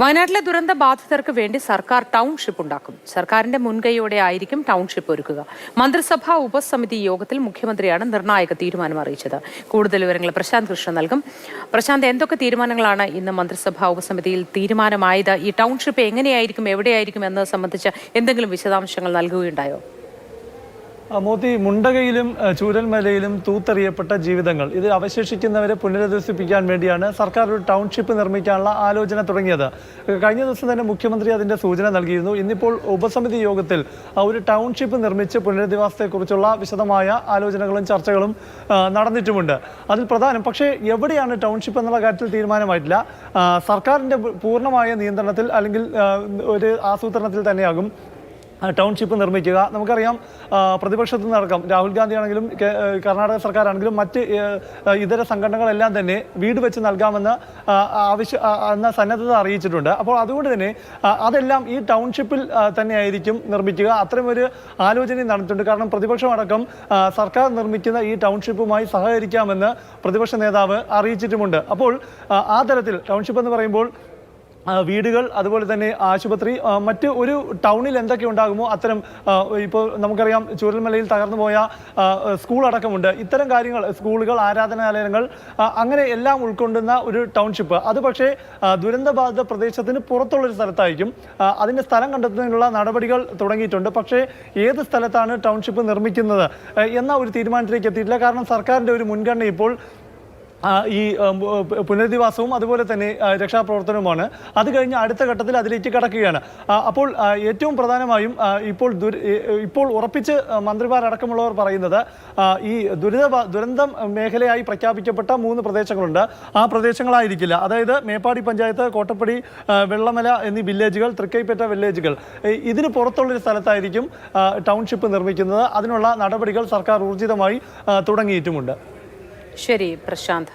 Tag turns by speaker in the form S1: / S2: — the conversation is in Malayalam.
S1: വയനാട്ടിലെ ദുരന്ത ബാധിതർക്ക് വേണ്ടി സർക്കാർ ടൗൺഷിപ്പ് ഉണ്ടാക്കും. സർക്കാരിന്റെ മുൻകൈയോടെ ആയിരിക്കും ടൗൺഷിപ്പ് ഒരുക്കുക. മന്ത്രിസഭാ ഉപസമിതി യോഗത്തിൽ മുഖ്യമന്ത്രിയാണ് നിർണായക തീരുമാനം അറിയിച്ചത്. കൂടുതൽ വിവരങ്ങൾ പ്രശാന്ത് കൃഷ്ണ നൽകും. പ്രശാന്ത്, എന്തൊക്കെ തീരുമാനങ്ങളാണ് ഇന്ന് മന്ത്രിസഭാ ഉപസമിതിയിൽ തീരുമാനമായത്? ഈ ടൗൺഷിപ്പ് എങ്ങനെയായിരിക്കും, എവിടെയായിരിക്കും എന്നത് സംബന്ധിച്ച് എന്തെങ്കിലും വിശദാംശങ്ങൾ നൽകുകയുണ്ടായോ?
S2: മോദി, മുണ്ടകയിലും ചൂരൽമലയിലും തൂത്തെറിയപ്പെട്ട ജീവിതങ്ങൾ, ഇതിൽ അവശേഷിക്കുന്നവരെ പുനരധിവസിപ്പിക്കാൻ വേണ്ടിയാണ് സർക്കാർ ഒരു ടൗൺഷിപ്പ് നിർമ്മിക്കാനുള്ള ആലോചന തുടങ്ങിയത്. കഴിഞ്ഞ ദിവസം തന്നെ മുഖ്യമന്ത്രി അതിൻ്റെ സൂചന നൽകിയിരുന്നു. ഇന്നിപ്പോൾ ഉപസമിതി യോഗത്തിൽ ഒരു ടൗൺഷിപ്പ് നിർമ്മിച്ച് പുനരധിവാസത്തെക്കുറിച്ചുള്ള വിശദമായ ആലോചനകളും ചർച്ചകളും നടന്നിട്ടുമുണ്ട്. അതിൽ പ്രധാനം പക്ഷേ എവിടെയാണ് ടൗൺഷിപ്പ് എന്നുള്ള കാര്യത്തിൽ തീരുമാനമായിട്ടില്ല. സർക്കാരിൻ്റെ പൂർണ്ണമായ നിയന്ത്രണത്തിൽ അല്ലെങ്കിൽ ഒരു ആസൂത്രണത്തിൽ തന്നെയാകും ടൗൺഷിപ്പ് നിർമ്മിക്കുക. നമുക്കറിയാം, പ്രതിപക്ഷത്തു നിന്നടക്കം രാഹുൽ ഗാന്ധി ആണെങ്കിലും കർണാടക സർക്കാരാണെങ്കിലും മറ്റ് ഇതര സംഘടനകളെല്ലാം തന്നെ വീട് വെച്ച് നൽകാമെന്ന് എന്ന സന്നദ്ധത അറിയിച്ചിട്ടുണ്ട്. അപ്പോൾ അതുകൊണ്ട് തന്നെ അതെല്ലാം ഈ ടൗൺഷിപ്പിൽ തന്നെയായിരിക്കും നിർമ്മിക്കുക. അത്തരമൊരു ആലോചനയും നടന്നിട്ടുണ്ട്. കാരണം പ്രതിപക്ഷമടക്കം സർക്കാർ നിർമ്മിക്കുന്ന ഈ ടൗൺഷിപ്പുമായി സഹകരിക്കാമെന്ന് പ്രതിപക്ഷ നേതാവ് അറിയിച്ചിട്ടുമുണ്ട്. അപ്പോൾ ആ തരത്തിൽ ടൗൺഷിപ്പ് എന്ന് പറയുമ്പോൾ വീടുകൾ, അതുപോലെ തന്നെ ആശുപത്രി, മറ്റ് ഒരു ടൗണിൽ എന്തൊക്കെ ഉണ്ടാകുമോ അത്തരം, ഇപ്പോൾ നമുക്കറിയാം ചൂരൽമലയിൽ തകർന്നു പോയ സ്കൂൾ അടക്കമുണ്ട്. ഇത്തരം കാര്യങ്ങൾ, സ്കൂളുകൾ, ആരാധനാലയങ്ങൾ, അങ്ങനെ എല്ലാം ഉൾക്കൊള്ളുന്ന ഒരു ടൗൺഷിപ്പ്. അത് പക്ഷേ ദുരന്തബാധിത പ്രദേശത്തിന് പുറത്തുള്ളൊരു സ്ഥലത്തായിരിക്കും. അതിൻ്റെ സ്ഥലം കണ്ടെത്തുന്നതിനുള്ള നടപടികൾ തുടങ്ങിയിട്ടുണ്ട്. പക്ഷേ ഏത് സ്ഥലത്താണ് ടൗൺഷിപ്പ് നിർമ്മിക്കുന്നത് എന്ന ഒരു തീരുമാനത്തിലേക്ക് എത്തിയിട്ടില്ല. കാരണം സർക്കാരിൻ്റെ ഒരു മുൻഗണന ഇപ്പോൾ ഈ പുനരധിവാസവും അതുപോലെ തന്നെ രക്ഷാപ്രവർത്തനവുമാണ്. അത് കഴിഞ്ഞ് അടുത്ത ഘട്ടത്തിൽ അതിലേക്ക് കടക്കുകയാണ്. അപ്പോൾ ഏറ്റവും പ്രധാനമായും ഇപ്പോൾ ഉറപ്പിച്ച് മന്ത്രിമാരടക്കമുള്ളവർ പറയുന്നത് ഈ ദുരന്തം മേഖലയായി പ്രഖ്യാപിക്കപ്പെട്ട 3 പ്രദേശങ്ങളുണ്ട്. ആ പ്രദേശങ്ങളായിരിക്കില്ല. അതായത് മേപ്പാടി പഞ്ചായത്ത്, കോട്ടപ്പടി, വെള്ളമല എന്നീ വില്ലേജുകൾ, തൃക്കൈപ്പറ്റ വില്ലേജുകൾ. ഇതിന് പുറത്തുള്ളൊരു സ്ഥലത്തായിരിക്കും ടൗൺഷിപ്പ് നിർമ്മിക്കുന്നത്. അതിനുള്ള നടപടികൾ സർക്കാർ ഊർജിതമായി തുടങ്ങിയിട്ടുമുണ്ട്.
S1: ശരി പ്രശാന്ത്.